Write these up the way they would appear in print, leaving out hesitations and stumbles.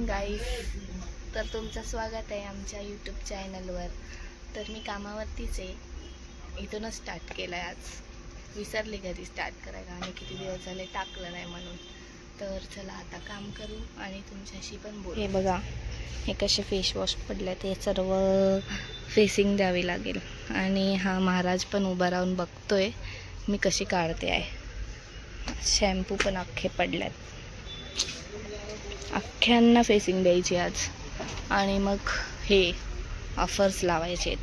गाईस, तर तुमचं स्वागत आहे आमच्या यूट्यूब चॅनलवर। तर मी कामावरतीच आहे, इथूनच स्टार्ट केलं आहे। आज विसरले घरी स्टार्ट करायला आणि किती दिवस झाले टाकलं नाही म्हणून। तर चला आता काम करू आणि तुमच्याशी पण बोलू। हे बघा, हे कसे फेस वॉश पडले, ते सर्व फेसिंग द्यावी लागेल। आणि हा महाराज पण उभा राहून बघतोय मी कशी काढते आहे। शॅम्पू पण अख्खे पडल्यात, अख्ख्यांना फेसिंग द्यायची आज। आणि मग हे ऑफर्स लावायचे,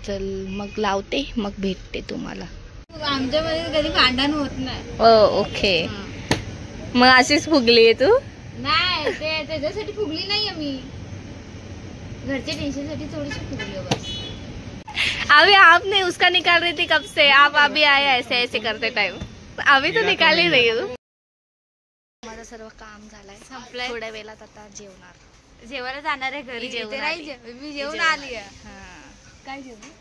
तर मग लावते, मग भेटते तुम्हाला। आमच्यामध्ये कधी भांडण होत नाही। ओके, मग अशीच फुगली आहे तू? नाही, ते त्याच्यासाठी फुगली नाहीये मी, घरच्या टेन्शनसाठी थोडीशी फुगली हो बस। अभी आपने उसका निकाल रही थी कब से, आप अभी आए ऐसे ऐसे करते टाइम, अभी तो निकाली नहीं हूँ। माझं सर्व काम झालंय, संपलंय। थोड्या वेळात आता जेवायला जाणार आहे घरी। मी जेवून आली आहे। काय जेवली?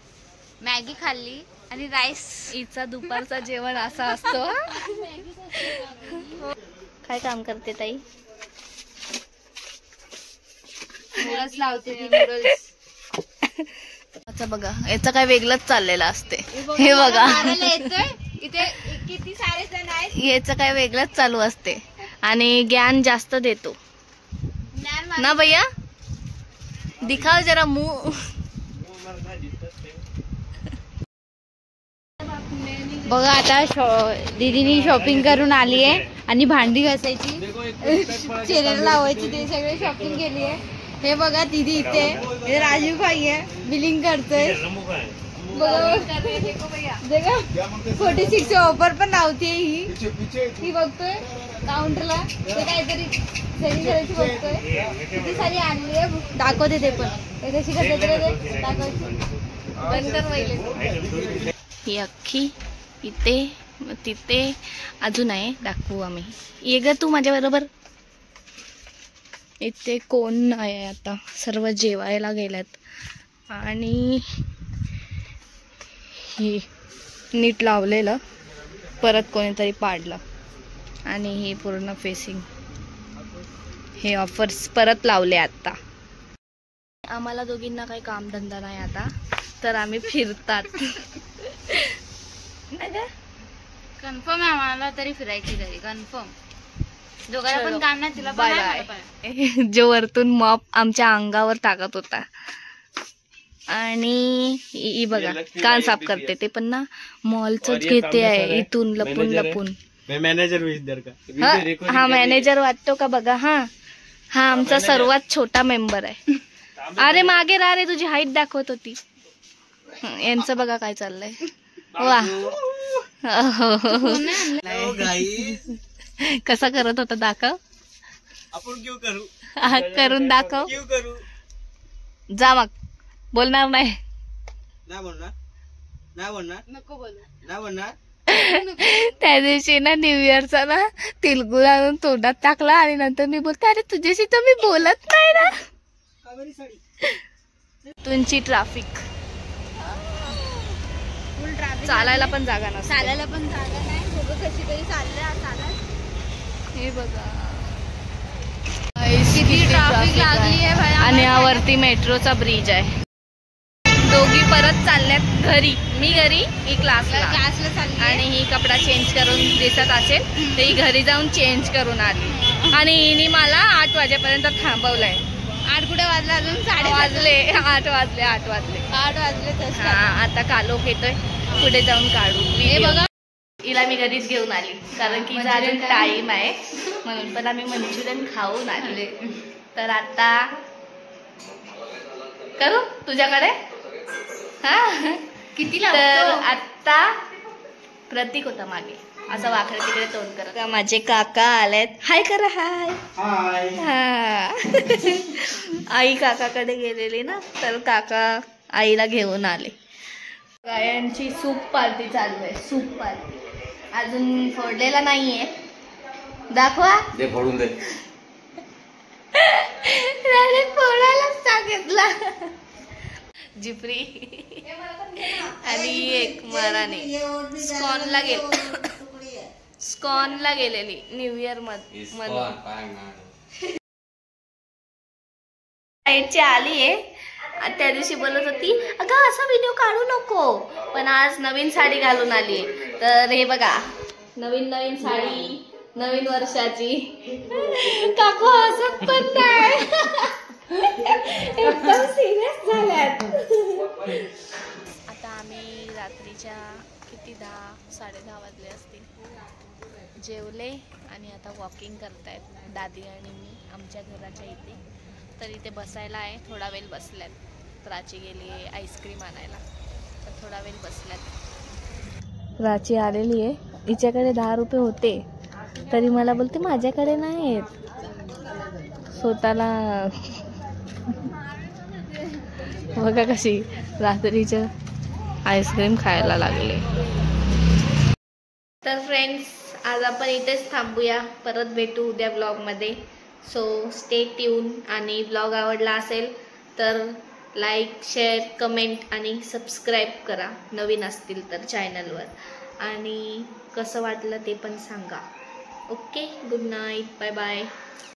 मॅगी खाल्ली आणि राईस। हिचा दुपारचा जेवण असा असतो। काय काम करते ताई? नूडल्स लावते ती, नूडल्स। अच्छा बघा, याचं काय वेगळंच चाललेलं असते। हे बघा, इथे किती सारे जण आहेत, याचं काय वेगळंच चालू असते आणि ज्ञान जास्त देतो ना भैया। दिखाओ जरा मुंह। बघा आता दीदीनी शॉपिंग करून आली आहे आणि भांडी घासायची, चेहऱ्याला लावायची, ते सगळे शॉपिंग केली आहे। हे बघा दीदी इथे, हे राजीव भाई आहे, बिलिंग करतोय। 46 ऑफर पण लावते ही बघतोय काउंटरला, ते काहीतरी सेलिंग करायची बघतोय। किती सारी आणली आहे, दाखवते ते पण, ते कशी करते दाखवायची। बंद कर पहिले। ही अख्खी इथे तिथे अजून आहे, दाखवू आम्ही। ये ग तू माझ्या बरोबर। इथे कोण नाही आता, सर्व जेवायला गेल्यात। आणि ही नीट लावलेलं परत कोणीतरी पाडलं, आणि हे पूर्ण फेसिंग, हे ऑफर्स परत लावले आता। आम्हाला दोघींना काही कामधंदा नाही आता, तर आम्ही फिरतात। कन्फर्म आहे आम्हाला तरी फिरायची घरी, कन्फर्म। दोघांना पण काम नाही, तिला बाय बाय। जो वरतून मॉप आमच्या अंगावर टाकत होता, आणि ही बघा कान साफ करते, ते पण ना मॉलचंच घेते आहे, इथून लपून लपून। हा मॅनेजर वाटतो का बघा। हा आमचा सर्वात छोटा मेंबर आहे। अरे मागे राहा रे, तुझी हाईट दाखवत होती। यांचं बघा काय चाललंय, वा। कसा करत होता, दाखव। आपण क्यों करू, करून दाखव। क्यों करू, जा मग, बोलणार नाही। नाही बोलणार, नाही बोलणार, नको बोलू, नाही बोलणार। त्या दिवशी ना न्यू इयरचा ना तिलगुळ आणून तोंडात टाकला, आणि नंतर मी बोलते, अरे तुझ्याशी तर मी बोलत नाही ना। तुमची ट्रॅफिक, फुल ट्रॅफिक, चालायला पण जागा नसते, चालायला पण जागा नाही। कशी तरी चालत। हे बघा किती ट्रॅफिक लागली आहे भाई। आणि यावरती मेट्रोचा ब्रिज आहे। दोघी परत चालल्यात घरी, मी घरी, ही क्लासला चालली, आणि ही कपडा चेंज करून दिसत असेल तर ही घरी जाऊन चेंज करून आली, आणि हिने मला 8 वाजेपर्यंत थांबवलंय। 8 कुठे वाजले, अजून 8 वाजले 8 वाजले। हा, आता कालोख येतोय, पुढे जाऊन काढू। हे बघा, हिला मी घरीच घेऊन आली, कारण की अजून टाइम आहे म्हणून, पण आम्ही मंचुरियन खाऊन आले। तर आता करू तुझ्याकडे। हा किती तर आता प्रतीक होता मागे, असं वाकडे तिकडे तोंड करत। माझे काका आलेत, हाय करा, हाय। हा आई काकाकडे गेलेली ना, तर काका आईला घेऊन आले। गायांची सूप पार्टी चालू आहे, सूप पार्टी अजून फोडलेला नाहीये, दाखवा। दे फोडून दे। फोडायलाच सांगितला। जिपरी आणि एक मराने स्कॉनला गेलेली न्यू इयर मध्ये। साईडची आली आहे. त्या दिवशी बोलत होती अगं असा व्हिडिओ काढू नको, पण आज नवीन साडी घालून आली आहे. तर हे बघा, नवीन साडी, नवीन वर्षाची. काकू हसत पण नाही, एकदम सिरियस झाल्यात. आता आम्ही रात्रीच्या किती 10-10:30 वाजले असतील, जेवले आणि आता वॉकिंग करतायत दादी आणि मी आमच्या घराच्या इथे. तर इथे बसायला आहे, थोडा वेळ बसल्यात. प्राची गेली आहे आईस्क्रीम आणायला, तर थोडा वेळ बसल्यात. प्राची आलेली आहे, हिच्याकडे 10 रुपये होते तरी मला बोलते माझ्याकडे नाहीत. स्वतःला बघा कशी रात्रीचं आईस्क्रीम खायला लागले. तर फ्रेंड्स, आज आपण इथेच थांबूया, परत भेटू उद्या ब्लॉगमध्ये. So stay tune. आणि ब्लॉग आवडला असेल तर लाईक, शेअर, कमेंट आणि सबस्क्राईब करा नवीन असतील तर चॅनलवर. आणि कसं वाटलं ते पण सांगा. Okay, good night, bye bye.